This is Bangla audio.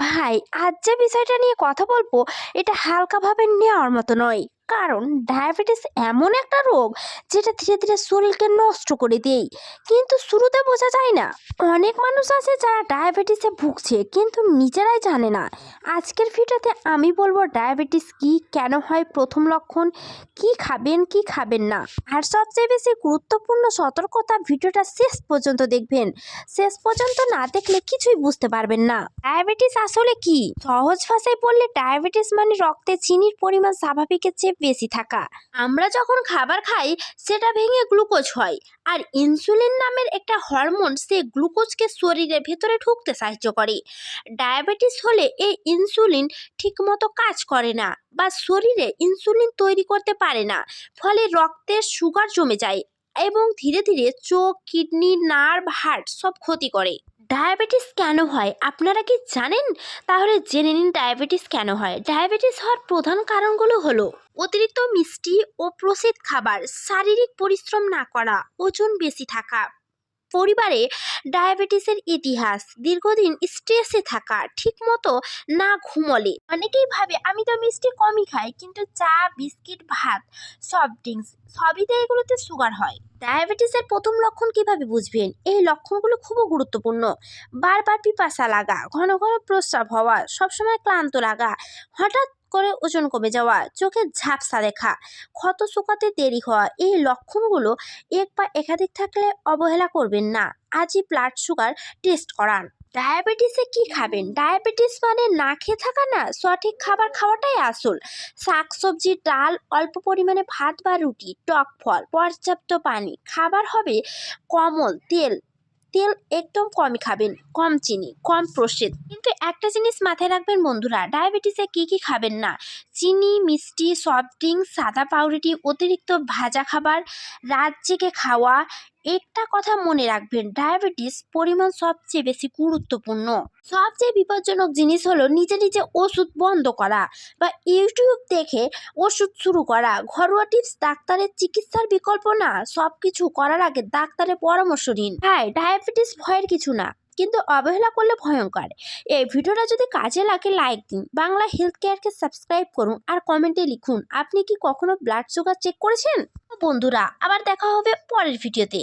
ভাই, আজ যে বিষয়টা নিয়ে কথা বলবো এটা হালকাভাবে নেওয়ার মতো নয়। কারণ ডায়াবেটিস এমন একটা রোগ যেটা ধীরে ধীরে শরীরকে নষ্ট করে দেয়, কিন্তু শুরুতে বোঝা যায় না। অনেক মানুষ আছে যারা ডায়াবেটিসে ভুগছে কিন্তু নিজেরাই জানে না। আজকের ভিডিওতে আমি বলবো ডায়াবেটিস কি, কেন হয়, প্রথম লক্ষণ কি, খাবেন কি খাবেন না, আর সবচেয়ে বেশি গুরুত্বপূর্ণ সতর্কতা। ভিডিওটা শেষ পর্যন্ত দেখবেন। শেষ পর্যন্ত না দেখলে কিছুই বুঝতে পারবেন না। ডায়াবেটিস আসলে কি? সহজ ভাষায় বললে ডায়াবেটিস মানে রক্তে চিনির পরিমাণ স্বাভাবিকের চেয়ে বেশি থাকা। আমরা যখন খাবার খাই সেটা ভেঙে গ্লুকোজ হয়, আর ইনসুলিন নামের একটা হরমোন সে গ্লুকোজকে শরীরের ভেতরে ঢুকতে সাহায্য করে। ডায়াবেটিস হলে এই ইনসুলিন ঠিকমতো কাজ করে না বা শরীরে ইনসুলিন তৈরি করতে পারে না, ফলে রক্তে সুগার জমে যায় এবং ধীরে ধীরে চোখ, কিডনি, নার্ভ, হার্ট সব ক্ষতি করে। ডায়াবেটিস কেন হয় আপনারা কি জানেন? তাহলে জেনে নিন ডায়াবেটিস কেন হয়। ডায়াবেটিস হওয়ার প্রধান কারণগুলো হলো অতিরিক্ত মিষ্টি ও প্রসেসড খাবার, শারীরিক পরিশ্রম না করা, ওজন বেশি থাকা, পরিবারে ডায়াবেটিসের ইতিহাস, দীর্ঘদিন স্ট্রেসে থাকা, ঠিকমতো না ঘুমলে। অনেকেই ভাবে আমি তো মিষ্টি কমই খাই, কিন্তু চা, বিস্কিট, ভাত, সফট ড্রিঙ্কস সবইতে এগুলোতে সুগার হয়। ডায়াবেটিসের প্রথম লক্ষণ কিভাবে বুঝবেন? এই লক্ষণগুলো খুব গুরুত্বপূর্ণ। বারবার পিপাসা লাগা, ঘন ঘন প্রস্রাব হওয়া, সবসময় ক্লান্ত লাগা, হঠাৎ করে ওজন কমে যাওয়া, চোখে ঝাপসা দেখা, ক্ষত শুকাতে দেরি হওয়া। এই লক্ষণগুলো এক বা একাধিক থাকলে অবহেলা করবেন না। আজই ব্লাড সুগার টেস্ট করান। ডায়াবেটিসে কি খাবেন? ডায়াবেটিস মানে না খেয়ে থাকা না, সঠিক খাবার খাওয়াটাই আসল। শাকসবজি, ডাল, অল্প পরিমাণে ভাত বা রুটি, টক ফল, পর্যাপ্ত পানি। খাবার হবে কমল তেল, তেল একদম কমই খাবেন, কম চিনি, কম প্রসেস। কিন্তু একটা জিনিস মাথায় রাখবেন বন্ধুরা, ডায়াবেটিসে কি কি খাবেন না: চিনি, মিষ্টি, সফট ড্রিঙ্কস, সাদা পাউরুটি, অতিরিক্ত ভাজা খাবার, রাত জেগে খাওয়া। একটা কথা মনে রাখবেন, ডায়াবেটিস পরিমাণ সবচেয়ে বেশি গুরুত্বপূর্ণ। সবচেয়ে বিপজ্জনক জিনিস হলো নিজে নিজে ওষুধ বন্ধ করা বা ইউটিউব দেখে ওষুধ শুরু করা। ঘরোয়া টিপস ডাক্তারের চিকিৎসার বিকল্প না। সব কিছু করার আগে ডাক্তারের পরামর্শ নিন। হ্যাঁ, ডায়াবেটিস ভয়ের কিছু না, কিন্তু অবহেলা করলে ভয়ঙ্কর। এই ভিডিওটা যদি কাজে লাগে লাইক দিন, বাংলা হেলথ কেয়ারকে সাবস্ক্রাইব করুন, আর কমেন্টে লিখুন আপনি কি কখনো ব্লাড সুগার চেক করেছেন। বন্ধুরা, আবার দেখা হবে পরের ভিডিওতে।